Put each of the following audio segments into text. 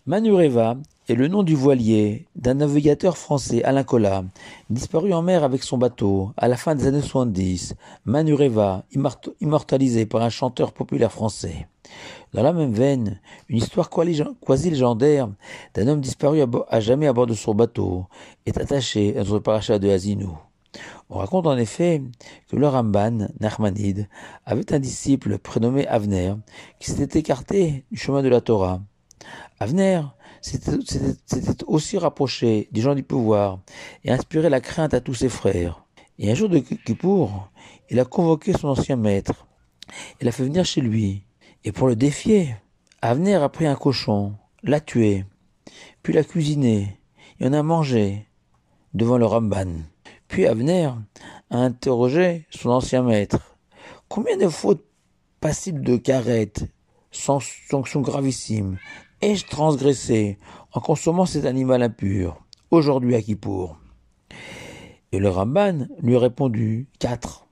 Manureva est le nom du voilier d'un navigateur français, Alain Colas, disparu en mer avec son bateau à la fin des années 70. Manureva, immortalisé par un chanteur populaire français. Dans la même veine, une histoire quasi légendaire d'un homme disparu à jamais à bord de son bateau est attachée à notre paracha de Azinou. On raconte en effet que le Ramban, Nachmanide, avait un disciple prénommé Avner qui s'était écarté du chemin de la Torah. Avner s'était aussi rapproché des gens du pouvoir et inspiré la crainte à tous ses frères. Et un jour de Kippour, il a convoqué son ancien maître. Il l'a fait venir chez lui. Et pour le défier, Avner a pris un cochon, l'a tué, puis l'a cuisiné et en a mangé devant le Ramban. Puis Avner a interrogé son ancien maître. Combien de fautes passibles de carette, sans sanction gravissime, ai-je transgressé en consommant cet animal impur, aujourd'hui à Kippour? Et le Ramban lui a répondu 4.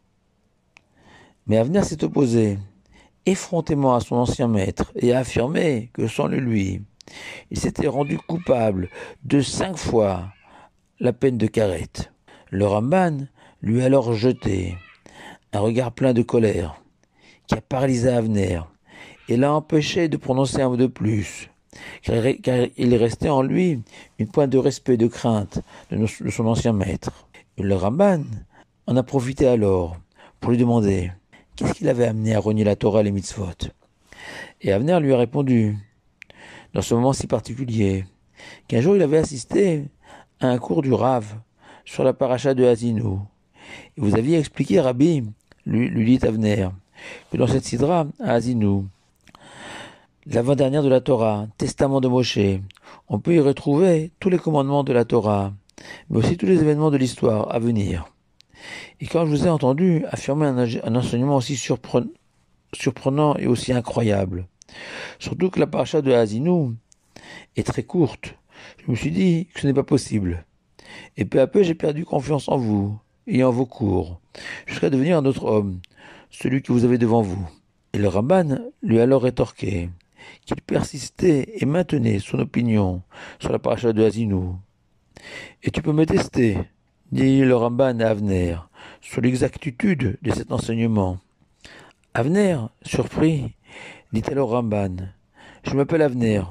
Mais Avner s'est opposé effrontément à son ancien maître et a affirmé que sans lui, il s'était rendu coupable de 5 fois la peine de carette. Le Ramban lui a alors jeté un regard plein de colère qui a paralysé Avner et l'a empêché de prononcer un mot de plus, car il restait en lui une pointe de respect et de crainte de son ancien maître. Et le Ramban en a profité alors pour lui demander qu'est-ce qui l'avait amené à renier la Torah et les mitzvot. Et Avner lui a répondu, dans ce moment si particulier, qu'un jour il avait assisté à un cours du Rav sur la paracha de Azinou. Et vous aviez expliqué, Rabbi, lui dit Avner, que dans cette sidra, à Azinou, l'avant-dernière de la Torah, testament de Moshe, on peut y retrouver tous les commandements de la Torah, mais aussi tous les événements de l'histoire à venir. Et quand je vous ai entendu affirmer un enseignement aussi surprenant et aussi incroyable, surtout que la paracha de Azinou est très courte, je me suis dit que ce n'est pas possible. Et peu à peu, j'ai perdu confiance en vous et en vos cours, jusqu'à devenir un autre homme, celui que vous avez devant vous. Et le Ramban lui a alors rétorqué qu'il persistait et maintenait son opinion sur la paracha de Azinou. Et tu peux me tester, dit le Ramban à Avner, sur l'exactitude de cet enseignement. Avner, surpris, dit alors Ramban, je m'appelle Avner.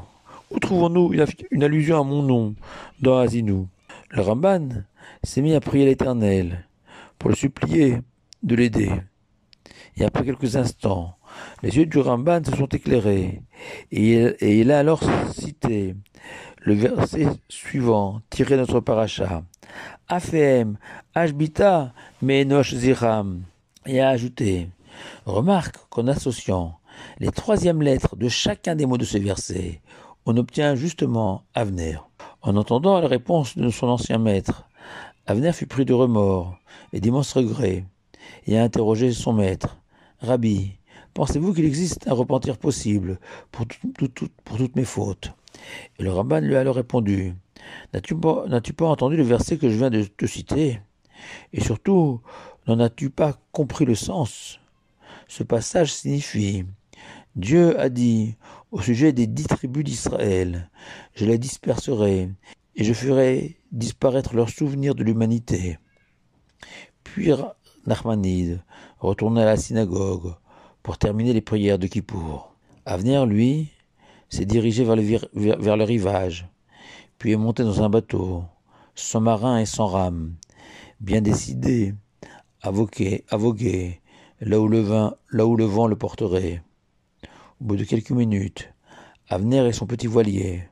Où trouvons-nous une allusion à mon nom dans Azinou? Le Ramban s'est mis à prier l'Éternel pour le supplier de l'aider. Et après quelques instants, les yeux du Ramban se sont éclairés et il a alors cité le verset suivant tiré de notre paracha. Afem, Ashbita, Meenosh Ziram, et a ajouté, remarque qu'en associant les 3e lettres de chacun des mots de ce verset, on obtient justement Avner. En entendant la réponse de son ancien maître, Avner fut pris de remords et d'immenses regrets, et a interrogé son maître. Rabbi, pensez-vous qu'il existe un repentir possible pour toutes mes fautes? Et le Ramban lui a alors répondu, n'as-tu pas entendu le verset que je viens de te citer? Et surtout, n'en as-tu pas compris le sens? Ce passage signifie, Dieu a dit au sujet des 10 tribus d'Israël, je les disperserai et je ferai disparaître leurs souvenirs de l'humanité. Puis Nachmanide retourna à la synagogue pour terminer les prières de Kippour. Avner, lui, s'est dirigé vers le rivage, puis est monté dans un bateau, sans marin et sans rame, bien décidé à voguer là où le vent le porterait. Au bout de quelques minutes, Avner et son petit voilier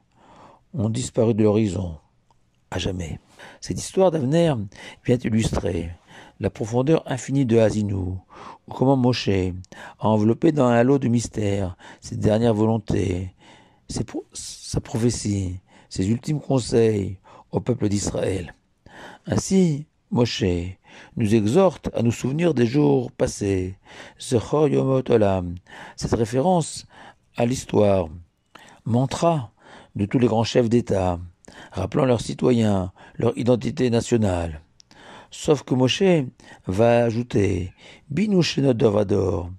ont disparu de l'horizon, à jamais. Cette histoire d'Avner vient illustrer la profondeur infinie de Azinou, ou comment Moshe a enveloppé dans un halo de mystère ses dernières volontés, sa prophétie, ses ultimes conseils au peuple d'Israël. Ainsi, Moshe nous exhorte à nous souvenir des jours passés, Zechor Yomot Olam, cette référence à l'histoire, mantra de tous les grands chefs d'État, rappelant leurs citoyens, leur identité nationale. Sauf que Moshe va ajouter Binu Shenot Dovador,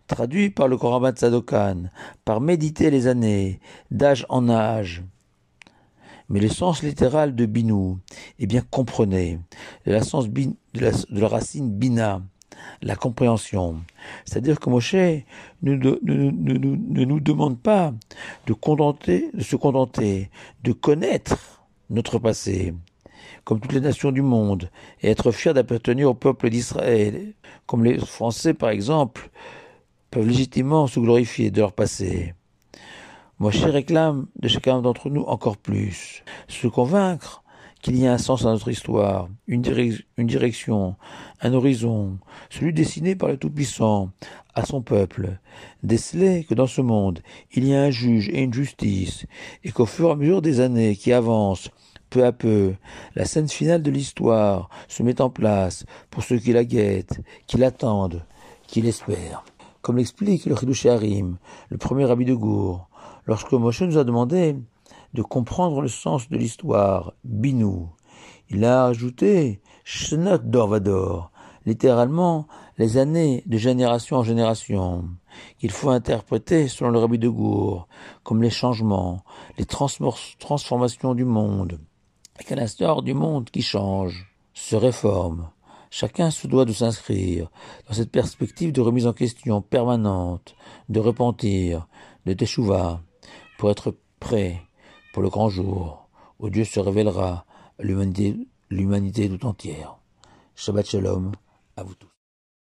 traduit par le Korban Tzadokan, par méditer les années, d'âge en âge, Mais le sens littéral de binou, eh bien, comprenez, de la racine bina, la compréhension. C'est-à-dire que Moshe ne nous demande pas de se contenter, de connaître notre passé, comme toutes les nations du monde, et être fier d'appartenir au peuple d'Israël, comme les Français, par exemple, peuvent légitimement se glorifier de leur passé. Moshe réclame de chacun d'entre nous encore plus, se convaincre qu'il y a un sens à notre histoire, une direction, un horizon, celui dessiné par le Tout-Puissant à son peuple, déceler que dans ce monde, il y a un juge et une justice, et qu'au fur et à mesure des années qui avancent, peu à peu, la scène finale de l'histoire se met en place pour ceux qui la guettent, qui l'attendent, qui l'espèrent. Comme l'explique le Chidouché Harim, le premier rabbi de Gour, lorsque Moshe nous a demandé de comprendre le sens de l'histoire, binou, il a ajouté Shnot Dor Vador, littéralement les années de génération en génération, qu'il faut interpréter selon le rabbi de Gour, comme les changements, les transformations du monde, et qu'à l'instar du monde qui change, se réforme. Chacun se doit de s'inscrire dans cette perspective de remise en question permanente, de repentir, de teshuva, pour être prêt pour le grand jour où Dieu se révélera à l'humanité tout entière. Shabbat Shalom à vous tous.